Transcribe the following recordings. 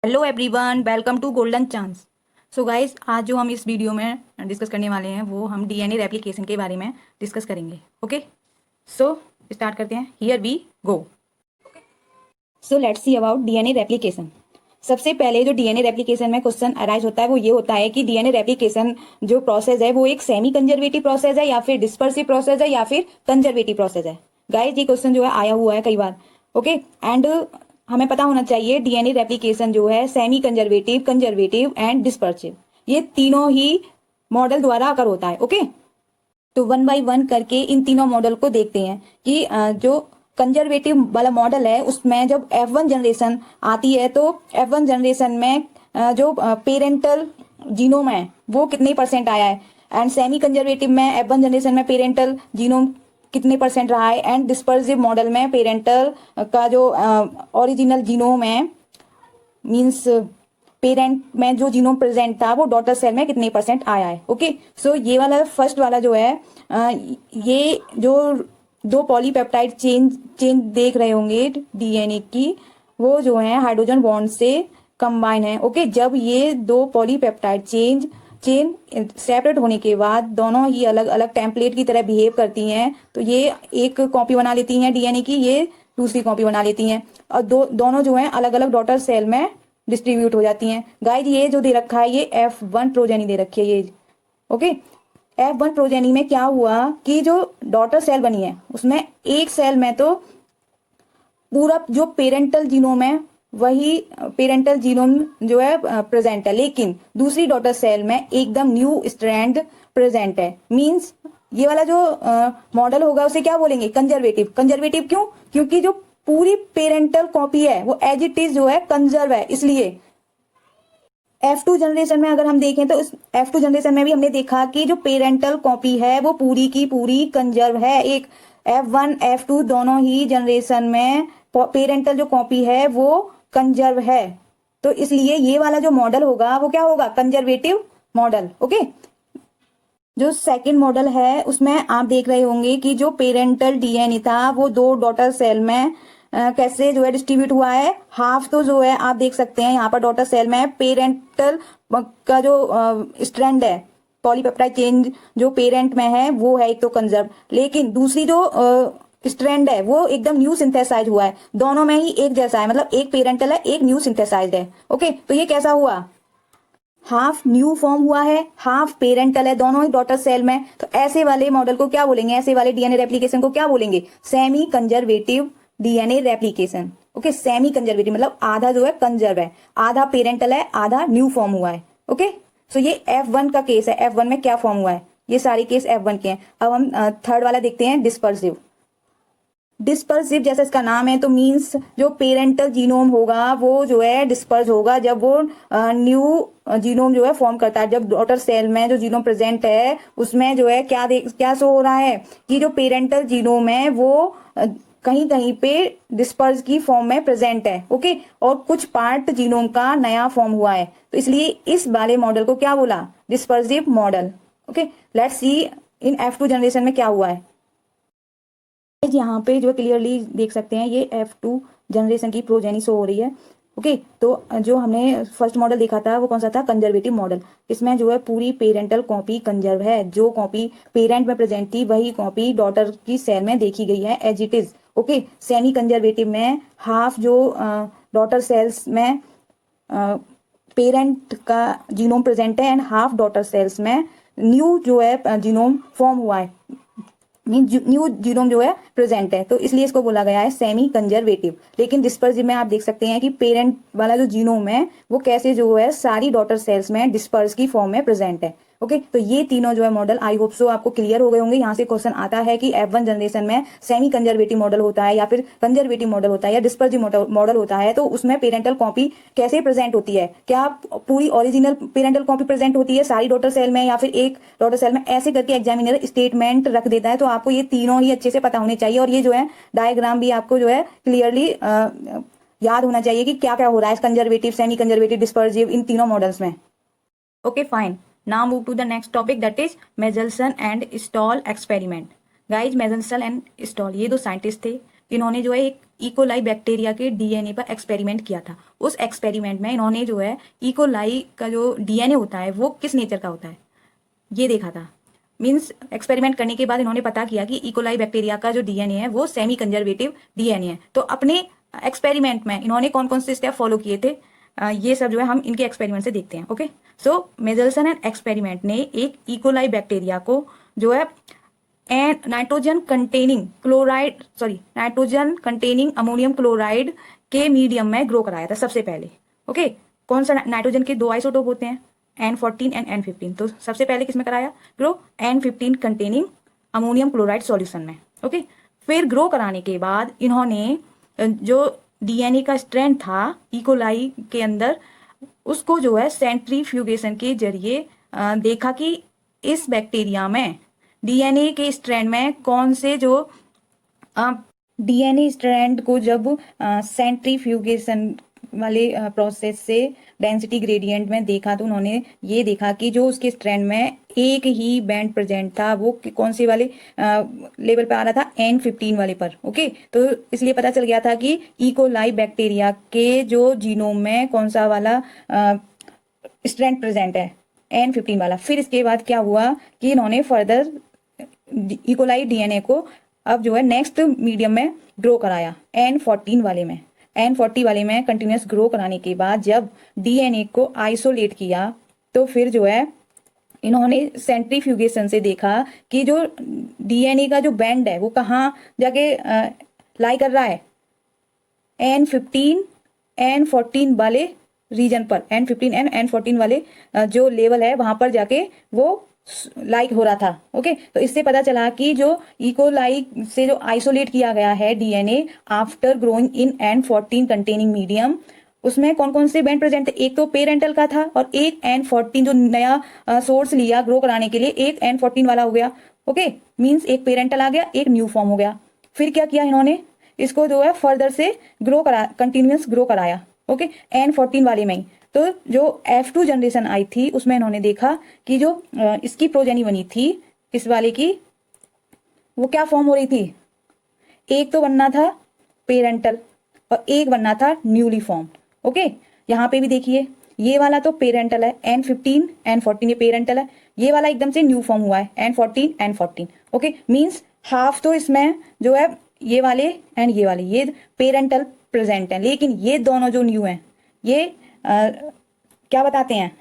Hello everyone, welcome to golden chance. So guys, आज जो हम इस वीडियो में डिस्कस करने वाले हैं वो हम डीएनए रेप्लिकेशन के बारे में डिस्कस करेंगे। ओके, सो स्टार्ट करते हैं। Here we go. So let's see about DNA replication. सबसे पहले जो डीएनए रेप्लिकेशन में क्वेश्चन अराइज होता है वो ये होता है कि डीएनए रेप्लिकेशन जो प्रोसेस है वो एक सेमी कंजर्वेटिव प्रोसेस है या फिर डिस्पर्सिव प्रोसेस है या फिर कंजर्वेटिव प्रोसेस है। गाइस, ये क्वेश्चन जो है आया हुआ है कई बार। ओके, एंड हमें पता होना चाहिए डीएनए रेप्लिकेशन जो है semi conservative, conservative and dispersive, ये तीनों ही मॉडल द्वारा अकर होता है। ओके, तो वन बाय वन करके इन तीनों मॉडल को देखते हैं कि जो कंजर्वेटिव वाला मॉडल है उसमें जब F1 जनरेशन आती है तो F1 जनरेशन में जो पेरेंटल जीनोम है वो कितने परसेंट आया है, एंड सेमी कंजर्वेटिव में F1 जनरेशन में पेरेंटल जीनोम कितने परसेंट रहा है, एंड डिस्पर्सिव मॉडल में पेरेंटल का जो ओरिजिनल जीनोम है मीन्स पेरेंट में जो जीनोम प्रेजेंट था वो डॉटर सेल में कितने परसेंट आया है। ओके, सो ये वाला फर्स्ट वाला जो है ये जो दो पॉलीपेप्टाइड चेन देख रहे होंगे डीएनए की, वो जो है हाइड्रोजन बॉन्ड से कंबाइन है। ओके, जब ये दो पॉलीपेप्टाइड चेन सेपरेट होने के बाद दोनों ही अलग अलग टेम्पलेट की तरह बिहेव करती हैं, तो ये एक कॉपी बना लेती हैं डीएनए की, ये दूसरी कॉपी बना लेती हैं और दोनों जो है अलग अलग डॉटर सेल में डिस्ट्रीब्यूट हो जाती हैं। गाइज, ये जो दे रखा है ये F1 प्रोजेनी दे रखी है ये। ओके, F1 प्रोजेनी में क्या हुआ कि जो डॉटर सेल बनी है उसमें एक सेल में तो पूरा जो पेरेंटल जीनोम है वही पेरेंटल जीनोम जो है प्रेजेंट है, लेकिन दूसरी डॉटर सेल में एकदम न्यू स्ट्रैंड प्रेजेंट है। मींस ये वाला जो मॉडल होगा उसे क्या बोलेंगे? कंजर्वेटिव। कंजर्वेटिव क्यों? क्योंकि जो पूरी पेरेंटल कॉपी है वो एज इट इज जो है कंजर्व है। इसलिए F2 जनरेशन में अगर हम देखें तो इस F2 जनरेशन में भी हमने देखा कि जो पेरेंटल कॉपी है वो पूरी की पूरी कंजर्व है। एक F1 F2 दोनों ही जनरेशन में पेरेंटल जो कॉपी है वो कंजर्व है, तो इसलिए ये वाला जो मॉडल होगा वो क्या होगा? Conservative model. ओके, जो सेकंड मॉडल है उसमें आप देख रहे होंगे कि जो पेरेंटल डीएनए था वो दो डॉटर सेल में कैसे जो है डिस्ट्रीब्यूट हुआ है। हाफ तो जो है आप देख सकते हैं यहाँ पर डॉटर सेल में पेरेंटल का जो स्ट्रैंड है, पॉलीपेप्टाइड चेन जो पेरेंट में है वो है एक तो कंजर्व, लेकिन दूसरी जो स्ट्रैंड है वो एकदम न्यू सिंथेसाइज हुआ है। दोनों में ही एक जैसा है, मतलब एक पेरेंटल है एक न्यू सिंथेसाइज है। ओके, तो ये कैसा हुआ? हाफ न्यू फॉर्म हुआ है, हाफ पेरेंटल है, दोनों ही डॉटर सेल में। तो ऐसे वाले मॉडल को क्या बोलेंगे? ऐसे वाले डीएनए रेप्लिकेशन को क्या बोलेंगे? Semi conservative DNA replication. Okay, semi conservative मतलब आधा जो है कंजर्व है, आधा पेरेंटल है, आधा न्यू फॉर्म हुआ है। ओके, सो ये F1 का केस है। F1 में क्या फॉर्म हुआ है? ये सारे केस F1 के हैं। अब हम थर्ड वाला देखते हैं, डिस्पर्सिव। डिस्पर्सिव जैसा इसका नाम है तो मींस जो पेरेंटल जीनोम होगा वो जो है डिस्पर्स होगा जब वो न्यू जीनोम जो है फॉर्म करता है। जब डॉटर सेल में जो जीनोम प्रेजेंट है उसमें जो है क्या शो हो रहा है कि जो पेरेंटल जीनोम है वो कहीं कहीं पे डिस्पर्स की फॉर्म में प्रेजेंट है। ओके, और कुछ पार्ट जीनोम का नया फॉर्म हुआ है, तो इसलिए इस वाले मॉडल को क्या बोला? Dispersive model. Okay, let's see in F2 generation में क्या हुआ है। यहाँ पे जो क्लियरली देख सकते हैं ये F2 जनरेशन की प्रोजेनी शो हो रही है। ओके, तो जो हमने फर्स्ट मॉडल देखा था वो कौन सा था? Conservative model. इसमें जो है पूरी पेरेंटल कॉपी कंजर्व है, जो कॉपी पेरेंट में प्रेजेंट थी वही कॉपी डॉटर की सेल में देखी गई है as it is. Okay, semi conservative में हाफ जो डॉटर सेल्स में पेरेंट का जीनोम प्रेजेंट है एंड हाफ डॉटर सेल्स में न्यू जो है जीनोम फॉर्म हुआ है, न्यू जीनोम जो है प्रेजेंट है, तो इसलिए इसको बोला गया है सेमी कंजर्वेटिव। लेकिन डिस्पर्सिव में आप देख सकते हैं कि पेरेंट वाला जो जीनोम है वो कैसे जो है सारी डॉटर सेल्स में डिस्पर्स की फॉर्म में प्रेजेंट है। ओके, तो ये तीनों जो है मॉडल आई होप सो आपको क्लियर हो गए होंगे। यहाँ से क्वेश्चन आता है कि F1 जनरेशन में सेमी कंजर्वेटिव मॉडल होता है या फिर कंजर्वेटिव मॉडल होता है या डिस्पर्सिव मॉडल होता है, तो उसमें पेरेंटल कॉपी कैसे प्रेजेंट होती है? क्या पूरी ओरिजिनल पेरेंटल कॉपी प्रेजेंट होती है सारी डॉटर सेल में या फिर एक डॉटर सेल में? ऐसे करके एग्जामिनर स्टेटमेंट रख देता है, तो आपको ये तीनों ही अच्छे से पता होने चाहिए। और ये जो है डायग्राम भी आपको जो है क्लियरली याद होना चाहिए कि क्या क्या हो रहा है कंजर्वेटिव, सेमी कंजर्वेटिव, डिस्पर्सिव इन तीनों मॉडल्स में। Okay fine, now move to the next topic, that is Mendelssohn and Stahl experiment. Guys, Meselson and Stahl ये दो साइंटिस्ट थे, इन्होंने जो है एक इकोलाई बैक्टीरिया के डीएनए पर एक्सपेरिमेंट किया था। उस एक्सपेरिमेंट में इन्होंने जो है इकोलाई का जो डीएनए होता है वो किस नेचर का होता है ये देखा था। मीन्स एक्सपेरिमेंट करने के बाद इन्होंने पता किया कि इकोलाई बैक्टीरिया का जो डीएनए है वो सेमी कंजर्वेटिव डीएनए है। तो अपने एक्सपेरिमेंट में इन्होंने कौन कौन से स्टेप फॉलो किए थे, ये सब जो है हम इनके एक्सपेरिमेंट से देखते हैं। Okay, so Meselson and experiment ने एक इकोलाई बैक्टीरिया को जो है नाइट्रोजन कंटेनिंग अमोनियम क्लोराइड के मीडियम में ग्रो कराया था सबसे पहले। ओके, कौन सा नाइट्रोजन के 2 आइसोटोप होते हैं, N14 एंड N15। तो सबसे पहले किसमें कराया grow, N15 containing ammonium chloride solution में। ओके, फिर ग्रो कराने के बाद इन्होंने जो डीएनए का स्ट्रैंड था इकोलाई के अंदर उसको जो है सेंट्रीफ्यूगेशन के जरिए देखा कि इस बैक्टीरिया में डीएनए के स्ट्रैंड में कौन से जो डीएनए स्ट्रैंड को जब सेंट्रीफ्यूगेशन वाले प्रोसेस से डेंसिटी ग्रेडियंट में देखा तो उन्होंने ये देखा कि जो उसके स्ट्रैंड में एक ही बैंड प्रेजेंट था वो कौन से वाले लेवल पे आ रहा था, N15 वाले पर। ओके, तो इसलिए पता चल गया था कि इकोलाई बैक्टीरिया के जो जीनोम में कौन सा वाला स्ट्रैंड प्रेजेंट है, N15 वाला। फिर इसके बाद क्या हुआ कि इन्होंने फर्दर इकोलाई डीएनए को अब जो है नेक्स्ट मीडियम में ग्रो कराया, N14 वाले में। N40 वाले में कंटिन्यूस ग्रो कराने के बाद जब डीएनए को आइसोलेट किया तो फिर जो है इन्होंने सेंट्रीफ्यूगेशन से देखा कि जो डीएनए का जो बैंड है वो कहाँ जाके लाई कर रहा है, N15 N14 वाले रीजन पर, N15 एंड N14 वाले जो लेवल है वहां पर जाके वो लाइक हो रहा था। ओके, तो इससे पता चला कि जो इकोलाई से जो आइसोलेट किया गया है DNA after growing in N14 containing medium, उसमें कौन कौन से बैंड प्रेजेंट थे, एक तो पेरेंटल का था और एक N14 जो नया सोर्स लिया ग्रो कराने के लिए एक N14 वाला हो गया। ओके, मींस एक पेरेंटल आ गया, एक न्यू फॉर्म हो गया। फिर क्या किया इन्होंने, इसको जो है फर्दर से ग्रो करा, कंटिन्यूस ग्रो कराया। ओके, N14 वाले में ही। तो जो F2 जनरेशन आई थी उसमें इन्होंने देखा कि जो इसकी प्रोजेनी बनी थी इस वाले की, वो क्या फॉर्म हो रही थी, एक तो बनना था पेरेंटल और एक बनना था न्यूली फॉर्म। ओके, यहाँ पे भी देखिए ये वाला तो पेरेंटल है, N15 N14 ये पेरेंटल है, ये वाला एकदम से न्यू फॉर्म हुआ है N14 N14। Okay, means half तो इसमें जो है ये वाले एंड ये वाले ये पेरेंटल प्रेजेंट है, लेकिन ये दोनों जो न्यू हैं ये क्या बताते हैं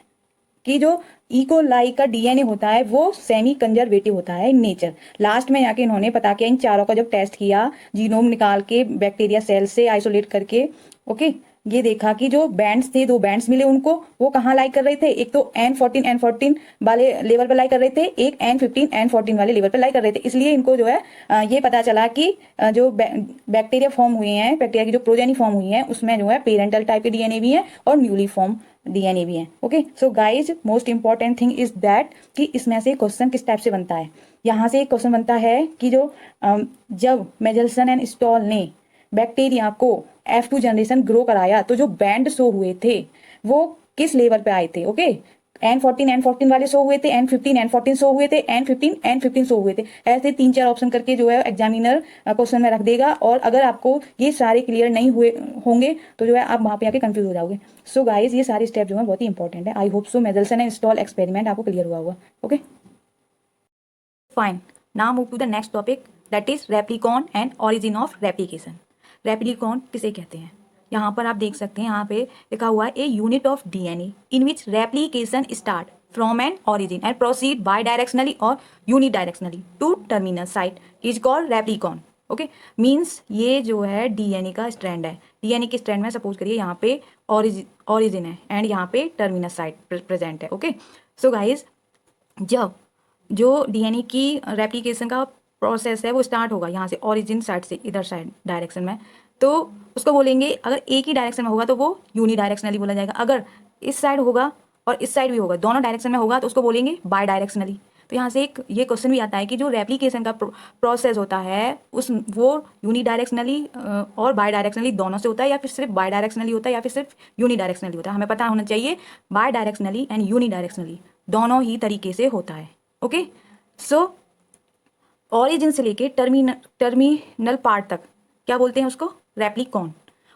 कि जो इकोलाई का डीएनए होता है वो सेमी कंजर्वेटिव होता है इन नेचर। लास्ट में जाके इन्होंने पता किया, इन चारों का जब टेस्ट किया जीनोम निकाल के बैक्टीरिया सेल से आइसोलेट करके, ओके, ये देखा कि जो बैंड्स थे, 2 बैंड्स मिले उनको, वो कहाँ लाइक कर रहे थे, एक तो N14 वाले लेवल पर लाइक कर रहे थे, एक N15 N14 वाले लेवल पर लाइक कर रहे थे। इसलिए इनको जो है ये पता चला कि जो बैक्टीरिया फॉर्म हुए हैं, बैक्टीरिया की जो प्रोजेनी फॉर्म हुई है उसमें जो है पेरेंटल टाइप के डीएनए भी है और न्यूली फॉर्म डीएनए भी है। Okay, so guys most important thing is that कि इसमें से क्वेश्चन किस टाइप से बनता है। यहाँ से एक क्वेश्चन बनता है कि जो जब मेजल्सन एंड स्टॉल ने बैक्टीरिया को F2 जनरेशन ग्रो कराया तो जो बैंड शो हुए थे वो किस लेवल पे आए थे। ओके, N14 वाले शो हुए थे, N15 N14 शो हुए थे, N15 N15 शो हुए थे। ऐसे 3-4 ऑप्शन करके जो है एग्जामिनर क्वेश्चन में रख देगा, और अगर आपको ये सारे क्लियर नहीं हुए होंगे तो जो है आप वहां पे आके कंफ्यूज हो जाओगे। सो गाइज ये सारे स्टेप जो है बहुत ही इंपॉर्टेंट है। I hope so Meselson and Stahl experiment आपको क्लियर हुआ होगा। Okay, fine, now move to the next topic that is replicon and origin of replication. Replicon किसे कहते हैं, यहाँ पर आप देख सकते हैं, यहाँ पे लिखा हुआ है a unit of DNA in which replication start from an origin and proceed bidirectionally और unidirectionally to terminal site is called replicon. Okay, means ये जो है डीएनए का स्ट्रैंड है, डीएनए के स्ट्रैंड में सपोज करिए यहाँ पे ऑरिजिन है एंड यहाँ पे टर्मिनल साइट प्रेजेंट है। ओके, सो गाइज जब जो डीएनए की रेप्लिकेशन का प्रोसेस है वो स्टार्ट होगा यहाँ से ऑरिजिन साइड से इधर साइड डायरेक्शन में, तो उसको बोलेंगे, अगर एक ही डायरेक्शन में होगा तो वो यूनी डायरेक्शनली बोला जाएगा, अगर इस साइड होगा और इस साइड भी होगा, दोनों डायरेक्शन में होगा तो उसको बोलेंगे बाय डायरेक्शनली। तो यहाँ से एक ये क्वेश्चन भी आता है कि जो रेप्लिकेशन का प्रोसेस होता है वो यूनी डायरेक्शनली और बाय डायरेक्शनली दोनों से होता है, या फिर सिर्फ बाय डायरेक्शनली होता है, या फिर सिर्फ यूनी डायरेक्शनली होता है। हमें पता होना चाहिए bidirectionally and unidirectionally दोनों ही तरीके से होता है। ओके, सो ऑरिजिन से लेके टर्मिनल पार्ट तक क्या बोलते हैं उसको, रेप्लिकॉन।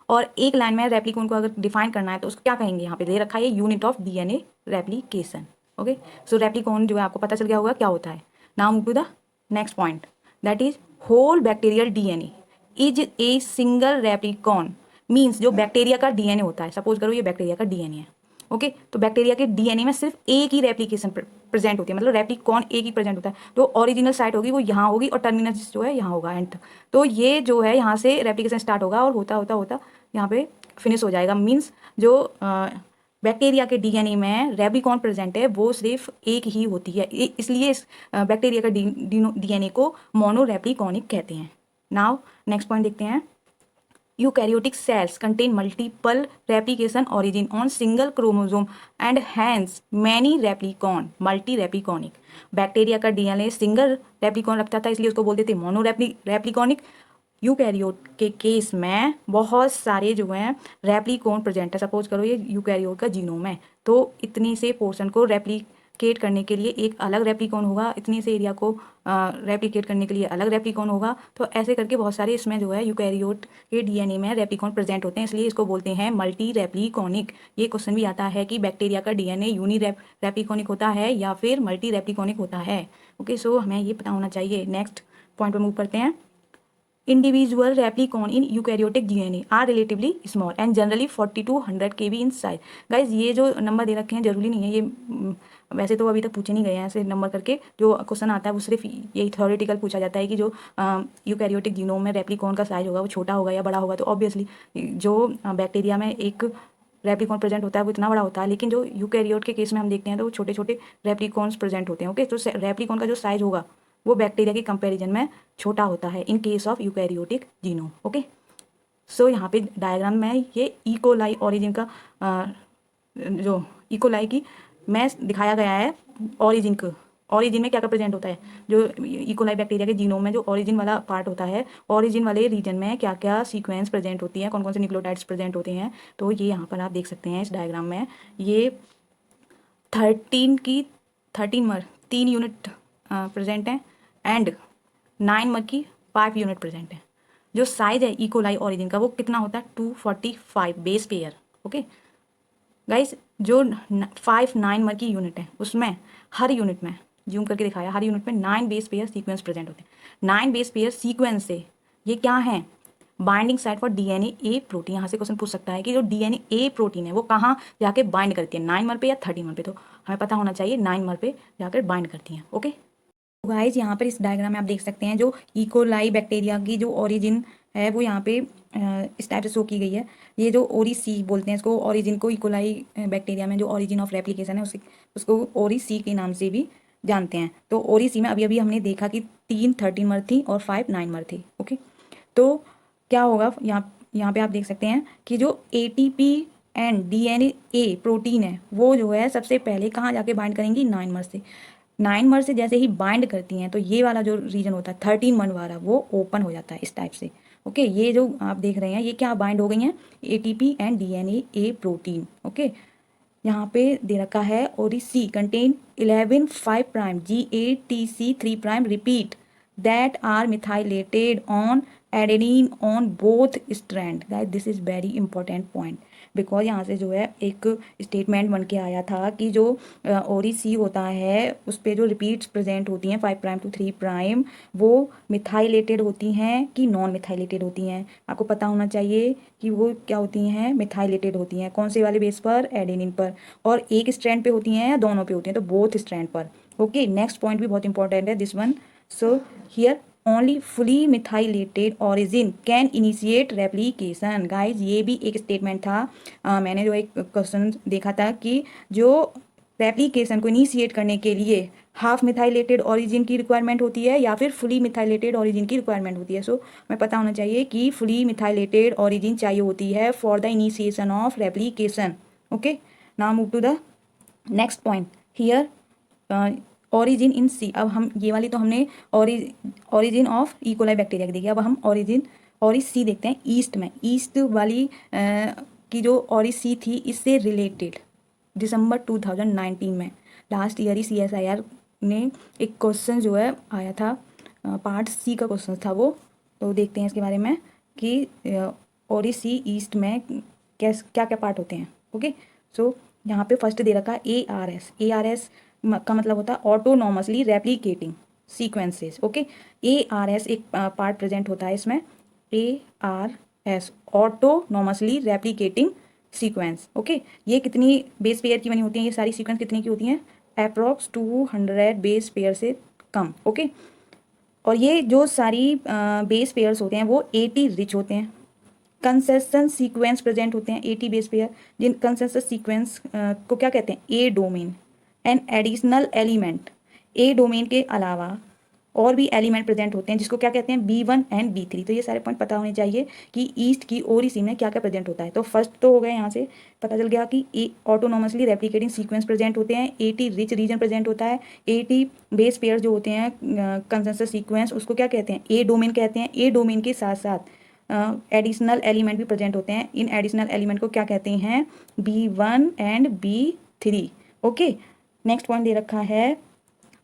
और एक लाइन में रेप्लिकॉन को अगर डिफाइन करना है तो उसको क्या कहेंगे, यहाँ पे दे रखा है unit of DNA replication. Okay, so replicon जो है आपको पता चल गया होगा क्या होता है। Now move to the next point, that is whole bacterial DNA is a single replicon. Means जो बैक्टीरिया का डीएनए होता है, सपोज करो ये बैक्टीरिया का डीएनए है, ओके तो बैक्टीरिया के डीएनए में सिर्फ एक ही रेप्लिकेशन प्रेजेंट होती है, मतलब रेप्लिकॉन एक ही प्रेजेंट होता है। तो ओरिजिनल साइट होगी वो यहाँ होगी और टर्मिनस जो है यहाँ होगा एंड तक। तो ये जो है यहाँ से रेप्लिकेशन स्टार्ट होगा और होता होता होता यहाँ पे फिनिश हो जाएगा। मीन्स जो बैक्टीरिया के डीएनए में रेप्लिकॉन प्रेजेंट है वो सिर्फ एक ही होती है, इसलिए इस बैक्टीरिया का डीएनए को मोनोरेप्लिकॉनिक कहते हैं। नाउ नेक्स्ट पॉइंट देखते हैं, eukaryotic cells contain multiple replication origin on single chromosome and hence many replicon multi-repliconic। Bacteria का डीएनए सिंगल रेप्लिकॉन रखता था इसलिए उसको बोलते थे मोनो रेप्लिकॉनिक। यूकैरियोट के केस में बहुत सारे जो हैं रेप्लिकॉन प्रेजेंट है। सपोज करो ये यूकैरियोट का जीनोम है तो इतनी से पोर्शन को रेप्लिकेट करने के लिए एक अलग रेप्लिकॉन होगा, इतनी से एरिया को रेप्लिकेट करने के लिए अलग रेप्लिकॉन होगा। तो ऐसे करके बहुत सारे इसमें जो है यूकैरियोट के डीएनए में रेप्लिकॉन प्रेजेंट होते हैं, इसलिए इसको बोलते हैं मल्टी रेप्लिकॉनिक। ये क्वेश्चन भी आता है कि बैक्टीरिया का डीएनए यूनी रेप्लिकॉनिक होता है या फिर मल्टी रेप्लिकॉनिक होता है। ओके, सो हमें ये पता होना चाहिए। नेक्स्ट पॉइंट पर मूव करते हैं, individual replicon in eukaryotic DNA are relatively small and generally 40 to 100 kb in size। Guys ये जो नंबर दे रखे हैं जरूरी नहीं है ये वैसे तो अभी तक पूछे नहीं गए हैं ऐसे नंबर करके। जो क्वेश्चन आता है वो सिर्फ यही थ्योरेटिकल पूछा जाता है कि जो यूकैरियोटिक जीनोम में रेप्लिकॉन का साइज होगा वो छोटा होगा या बड़ा होगा। तो ऑब्वियसली जो बैक्टीरिया में एक रेप्लिकॉन प्रेजेंट होता है वो इतना बड़ा होता है, लेकिन जो यूकैरियोट के केस में हम देखते हैं तो वो छोटे छोटे रेप्लिकॉन्स प्रेजेंट होते हैं। ओके, तो रेप्लिकॉन का जो साइज होगा वो बैक्टीरिया के कंपैरिजन में छोटा होता है in case of eukaryotic genome. Okay, so यहाँ पे डायग्राम में ये इकोलाई ओरिजिन का जो इकोलाई की मैं दिखाया गया है ओरिजिन को। ओरिजिन में क्या क्या प्रेजेंट होता है, जो इकोलाई बैक्टीरिया के जीनोम में जो ओरिजिन वाला पार्ट होता है, ओरिजिन वाले रीजन में क्या क्या सीक्वेंस प्रेजेंट होती है, कौन कौन से न्यूक्लियोटाइड्स प्रेजेंट होते हैं। तो ये यहाँ पर आप देख सकते हैं इस डायग्राम में। ये 3 यूनिट प्रेजेंट हैं एंड 9 मर की 5 यूनिट प्रेजेंट है। जो साइज है इकोलाई ओरिजिन का वो कितना होता है 245 बेस पेयर। ओके गाइस, जो 9 मर की यूनिट है उसमें हर यूनिट में जूम करके दिखाया, हर यूनिट में 9 बेस पेयर सीक्वेंस प्रेजेंट होते हैं। 9 बेस पेयर सीक्वेंस से ये क्या है, binding site for DNA a protein. यहाँ से क्वेश्चन पूछ सकता है कि जो डीएनए ए प्रोटीन है वो कहाँ जाके बाइंड करती है, 9 मर पे या 13 मर पे। तो हमें पता होना चाहिए 9 मर पे जाकर बाइंड करती हैं। ओके गाइज, यहाँ पर इस डायग्राम में आप देख सकते हैं जो इकोलाई बैक्टीरिया की जो ओरिजिन है वो यहाँ पे इस टाइप से शो की गई है। ये जो ओरी सी बोलते हैं इसको, ओरिजिन को इकोलाई बैक्टीरिया में जो ओरिजिन ऑफ रेप्लिकेशन है उसको ओरी सी के नाम से भी जानते हैं। तो ओरी सी में अभी अभी हमने देखा कि 3 13 मर थी और 5 9 मर थी। ओके, तो क्या होगा यहाँ पे आप देख सकते हैं कि जो ATP and DNA a protein है वो जो है सबसे पहले कहाँ जाके बाइंड करेंगी, 9 मर से। 9 मर से जैसे ही बाइंड करती हैं तो ये वाला जो रीजन होता है 13 मर वाला वो ओपन हो जाता है इस टाइप से। ओके, ये जो आप देख रहे हैं ये क्या बाइंड हो गई हैं, ATP and DNA a protein. Okay, यहाँ पे दे रखा है ori C contain 11 5 prime GATC 3 prime repeat that are methylated on adenine on both strand. Guys this is very important point because यहाँ से जो है एक स्टेटमेंट बन के आया था कि जो ओरी सी होता है उस पर जो रिपीट्स प्रेजेंट होती हैं 5 प्राइम टू 3 प्राइम वो मिथाइलेटेड होती हैं कि नॉन मिथाइलेटेड होती हैं। आपको पता होना चाहिए कि वो क्या होती हैं, मिथाइलेटेड होती हैं। कौन से वाले बेस पर, एडेनिन पर। और एक स्ट्रैंड पे होती हैं या दोनों पे होती हैं, तो बोथ स्ट्रैंड पर। ओके, नेक्स्ट पॉइंट भी बहुत इंपॉर्टेंट है this one. So here only fully methylated origin can initiate replication. Guys ये भी एक स्टेटमेंट था। मैंने जो एक क्वेश्चन देखा था कि जो रेप्लिकेशन को इनिशिएट करने के लिए हाफ मिथाइलेटेड ऑरिजिन की रिक्वायरमेंट होती है या फिर फुली मिथाइलेटेड ऑरिजिन की रिक्वायरमेंट होती है। सो हमें पता होना चाहिए कि फुली मिथाइलेटेड ऑरिजिन चाहिए होती है for the initiation of replication. Okay, now move to the next point here origin in C. अब हम ये वाली तो हमने ओरिजिन ऑफ इकोलाई बैक्टीरिया की देखी, अब हम ओरी सी देखते हैं ईस्ट में। ईस्ट वाली की जो ओरी सी थी इससे रिलेटेड दिसंबर 2019 में लास्ट ईयर ही CSIR ने एक क्वेश्चन जो है आया था, पार्ट सी का क्वेश्चन था वो। तो देखते हैं इसके बारे में कि और इसी ईस्ट में क्या क्या क्या पार्ट होते हैं। ओके, सो यहाँ पे फर्स्ट दे रखा है ARS। ARS का मतलब होता है autonomously replicating sequences. Okay, ARS एक पार्ट प्रेजेंट होता है इसमें, ARS autonomously replicating sequence. Okay, ये कितनी बेस पेयर की बनी होती है, ये सारी सीक्वेंस कितनी की होती हैं, अप्रॉक्स 200 बेस पेयर से कम। ओके, और ये जो सारी बेस पेयर्स होते हैं वो 80 रिच होते हैं। कंसेशन सीक्वेंस प्रेजेंट होते हैं 80 बेस पेयर, जिन कंसेशन सीक्वेंस को क्या कहते हैं, A domain and additional element. A domain के अलावा और भी एलिमेंट प्रेजेंट होते हैं जिसको क्या कहते हैं, B1 एंड B3। तो ये सारे पॉइंट पता होने चाहिए कि ईस्ट की ओरिसी में क्या क्या प्रेजेंट होता है। तो फर्स्ट तो हो गया, यहाँ से पता चल गया कि ऑटोनॉमसली रेप्लिकेटिंग सीक्वेंस प्रेजेंट होते हैं, 80 रिच रीजन प्रेजेंट होता है, 80 बेस पेयर जो होते हैं कंसेंसस सीक्वेंस उसको क्या कहते हैं, ए डोमेन कहते हैं। ए डोमेन के साथ साथ एडिशनल एलिमेंट भी प्रेजेंट होते हैं। इन एडिशनल एलिमेंट को क्या कहते हैं, B1 and B3। Okay, next point दे रखा है,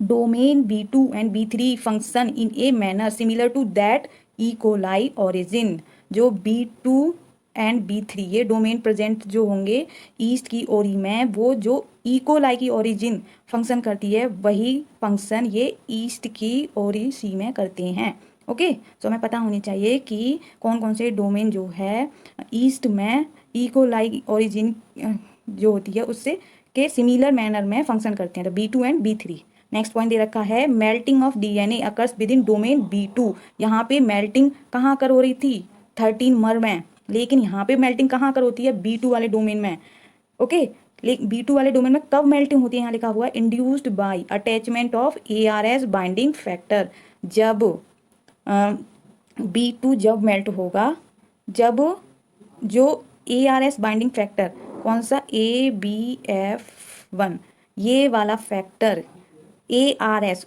domain B2 and B3 function in a manner similar to that E coli origin. जो B2 एंड B3 ये डोमेन प्रेजेंट जो होंगे ईस्ट की ओरी में, वो जो ई कोलाई की ओरिजिन फंक्शन करती है वही फंक्शन ये ईस्ट की ओरी सी में करते हैं। ओके, सो हमें पता होनी चाहिए कि कौन कौन से डोमेन जो है ईस्ट में ई कोलाई ओरिजिन जो होती है उससे के सिमिलर मैनर में फंक्शन करते हैं, तो B2 and B3। Next point दे रखा है, melting of DNA occurs within domain B2। यहाँ पे मेल्टिंग कहाँ कर हो रही थी, 13 मर में, लेकिन यहाँ पे मेल्टिंग कहाँ कर होती है, B2 वाले डोमेन में। ओके, लेकिन B2 वाले डोमेन में कब मेल्टिंग होती है, यहाँ लिखा हुआ है induced by attachment of ARS binding factor. जब B2 जब मेल्ट होगा, जब जो ARS बाइंडिंग फैक्टर कौन सा, ABF1 ये वाला factor ARS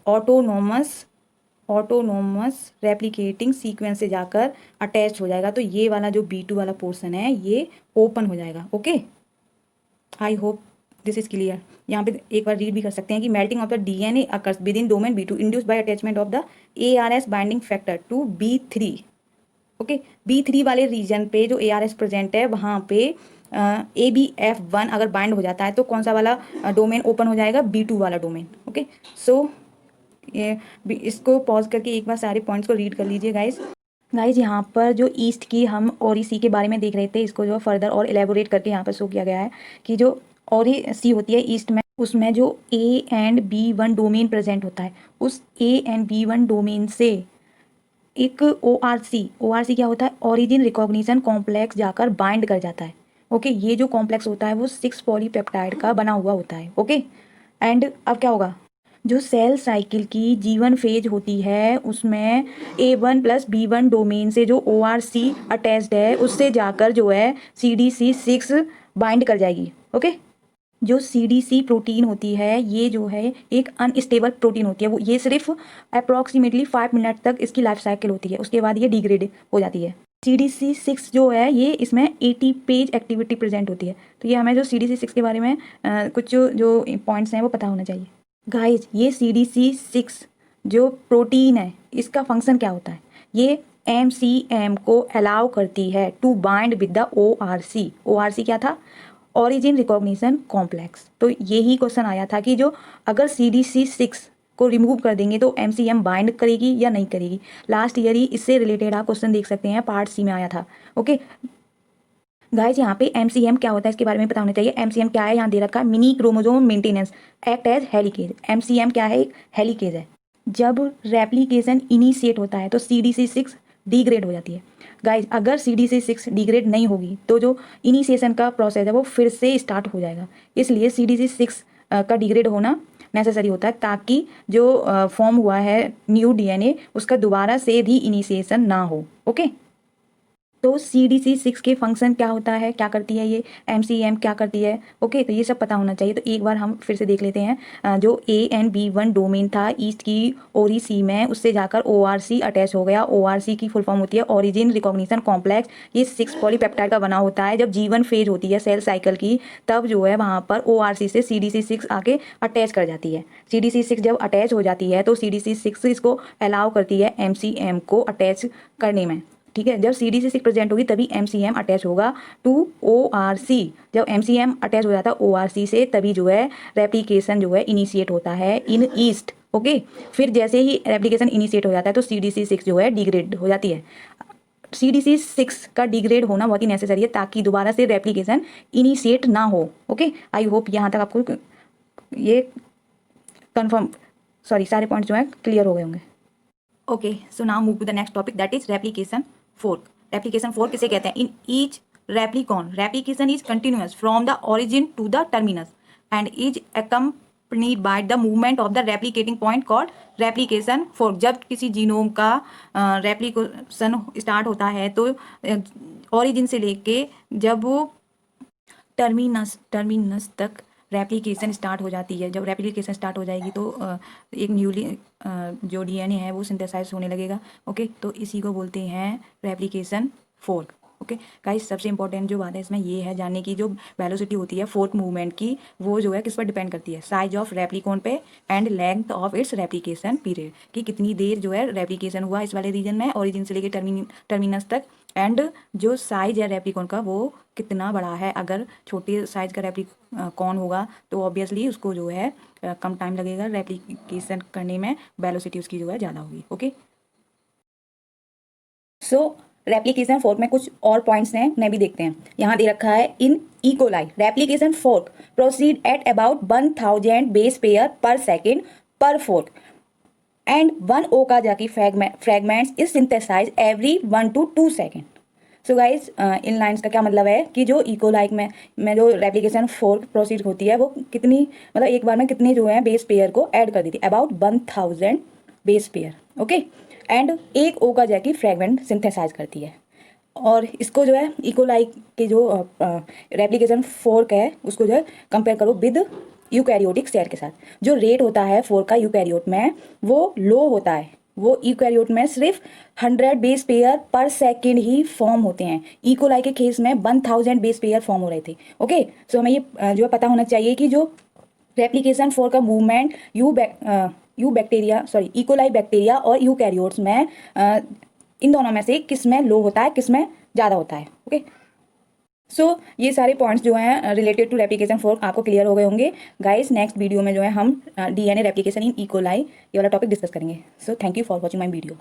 autonomous replicating sequence से जाकर अटैच हो जाएगा, तो ये वाला जो B2 वाला पोर्शन है ये ओपन हो जाएगा। Okay, I hope this is clear. यहाँ पे एक बार रीड भी कर सकते हैं कि melting of the DNA occurs within domain B2 induced by attachment of the ARS binding factor to B3। Okay, B3 वाले रीजन पे जो ARS प्रेजेंट है वहाँ पे ABF1 अगर बाइंड हो जाता है तो कौन सा वाला डोमेन ओपन हो जाएगा, B2 वाला डोमेन। ओके, सो ये इसको पॉज करके एक बार सारे पॉइंट्स को रीड कर लीजिए गाइज। यहाँ पर जो ईस्ट की हम ओरिसी के बारे में देख रहे थे, इसको जो फर्दर और एलेबोरेट करके यहाँ पर शो किया गया है कि जो ओरिसी होती है ईस्ट में, उसमें जो A and B1 domain present होता है, उस A एंड B1 डोमेन से एक ORC क्या होता है, ओरिजिन रिकॉग्निशन कॉम्प्लेक्स जाकर बाइंड कर जाता है। ओके, ये जो कॉम्प्लेक्स होता है वो 6 पॉलीपेप्टाइड का बना हुआ होता है। ओके, एंड अब क्या होगा, जो सेल साइकिल की जीवन फेज होती है उसमें A1 प्लस B1 डोमेन से जो ORC अटैच्ड है उससे जाकर जो है CDC6 बाइंड कर जाएगी। ओके, जो CDC प्रोटीन होती है ये जो है एक अनस्टेबल प्रोटीन होती है, वो ये सिर्फ अप्रॉक्सीमेटली 5 मिनट तक इसकी लाइफ साइकिल होती है, उसके बाद ये डिग्रेड हो जाती है। CDC6 जो है ये इसमें 80 पेज एक्टिविटी प्रेजेंट होती है। तो ये हमें जो CDC6 के बारे में कुछ जो पॉइंट्स हैं वो पता होना चाहिए गाइज। ये CDC6 जो प्रोटीन है इसका फंक्शन क्या होता है, ये MCM को अलाउ करती है to bind with the ORC। ORC क्या था, ओरिजिन रिकॉग्निशन कॉम्प्लेक्स। तो यही क्वेश्चन आया था कि जो अगर CDC6 को रिमूव कर देंगे तो MCM बाइंड करेगी या नहीं करेगी। लास्ट ईयर ही इससे रिलेटेड आप क्वेश्चन देख सकते हैं, पार्ट C में आया था। ओके गाइज, यहाँ पे MCM क्या होता है इसके बारे में पता होना चाहिए। MCM क्या है, यहाँ दे रखा है mini chromosome maintenance act as helicase. MCM क्या है, एक हेलिकेज है। जब रेप्लिकेशन इनिशिएट होता है तो CDC6 डिग्रेड हो जाती है। गाइज, अगर CDC6 डिग्रेड नहीं होगी तो जो इनिशिएशन का प्रोसेस है वो फिर से स्टार्ट हो जाएगा, इसलिए CDC6 का डिग्रेड होना नेसेसरी होता है ताकि जो फॉर्म हुआ है न्यू DNA उसका दोबारा से भी इनिशिएशन ना हो। ओके, तो CDC6 के फंक्शन क्या होता है, क्या करती है ये, MCM क्या करती है। ओके, तो ये सब पता होना चाहिए। तो एक बार हम फिर से देख लेते हैं। जो A एंड B1 डोमेन था ईस्ट की ओरी सी में, उससे जाकर ORC अटैच हो गया। ORC की फुल फॉर्म होती है ओरिजिन रिकॉग्निशन कॉम्प्लेक्स। ये 6 पॉलीपेप्टाइड का बना होता है। जब G1 फेज होती है सेल साइकिल की, तब जो है वहाँ पर ORC से CDC6 आके अटैच कर जाती है। CDC6 जब अटैच हो जाती है तो CDC6 इसको अलाउ करती है MCM को अटैच करने में। ठीक है, जब CDC6 प्रेजेंट होगी तभी MCM अटैच होगा टू ORC। जब MCM अटैच हो जाता है ORC से तभी जो है रेप्लिकेशन जो है इनिशिएट होता है इन ईस्ट। ओके, फिर जैसे ही रेप्लिकेशन इनिशिएट हो जाता है तो CDC6 जो है डिग्रेड हो जाती है। CDC6 का डिग्रेड होना बहुत ही नेसेसरी है ताकि दोबारा से रेप्लिकेशन इनिशिएट ना हो। ओके, आई होप यहाँ तक आपको ये कंफर्म सॉरी सारे पॉइंट्स जो है क्लियर हो गए होंगे। Okay, so now move to the next topic that is replication fork. Replication fork किसे कहते हैं? In each replicon replication is continuous from the origin to the terminus and is accompanied by the movement of the replicating point called replication fork। जब किसी genome का replication start होता है तो origin से लेके जब वो टर्मिनस तक रेप्लिकेशन स्टार्ट हो जाती है। जब रेप्लिकेशन स्टार्ट हो जाएगी तो एक न्यूली जो डीएनए है वो सिंथेसाइज होने लगेगा। ओके, तो इसी को बोलते हैं रेप्लिकेशन फोर्क। ओके गाइस, सबसे इंपॉर्टेंट जो बात है इसमें ये है जानने की जो वेलोसिटी होती है फोर्क मूवमेंट की, वो जो है किस पर डिपेंड करती है? साइज ऑफ रेप्लिकॉन पे and length of its replication period, कि कितनी देर जो है रेप्लिकेशन हुआ इस वाले रीजन में ओरिजिन से लेकर टर्मिनस तक, एंड जो साइज है रेप्लिकॉन का वो कितना बड़ा है। अगर छोटे साइज का रेप्लिकॉन होगा तो ऑब्वियसली उसको जो है कम टाइम लगेगा रेप्लिकेशन करने में, वेलोसिटी उसकी जो है ज़्यादा होगी। ओके, सो रेप्लिकेशन फोर्क में कुछ और पॉइंट्स हैं, उन्हें भी देखते हैं। यहाँ दे रखा है in E coli replication fork proceed at about 1000 base pair per second per fork and 1 Okazaki fragments is synthesize every 1 to 2 second. So guys, in lines का क्या मतलब है कि जो इकोलाइक में जो रेप्लिकेशन फोर्क प्रोसीड होती है वो कितनी, मतलब एक बार में कितने जो है बेस पेयर को ऐड कर देती है? About 1000 base pair. Okay, and 1 Okazaki fragment synthesize करती है। और इसको जो है इकोलाइक के जो रेप्लिकेशन फोर्क है उसको जो है कंपेयर करो विद यूकैरियोटिक सेल के साथ। जो रेट होता है फोर्क का यूकैरियोट में वो लो होता है। वो यूकैरियोट में सिर्फ 100 बेस पेयर पर सेकेंड ही फॉर्म होते हैं। इकोलाई के केस में 1000 बेस पेयर फॉर्म हो रहे थे। ओके, सो हमें ये जो है पता होना चाहिए कि जो रेप्लिकेशन फोर्क का मूवमेंट इकोलाई बैक्टीरिया और यूकैरियोट्स में इन दोनों में से किस में लो होता है, किस में ज़्यादा होता है। ओके, सो ये सारे पॉइंट्स जो हैं रिलेटेड टू रेप्लिकेशन फोर्क आपको क्लियर हो गए होंगे। गाइस, नेक्स्ट वीडियो में जो है हम डीएनए रेप्लिकेशन इन इकोलाई ये वाला टॉपिक डिस्कस करेंगे। So thank you for watching my video.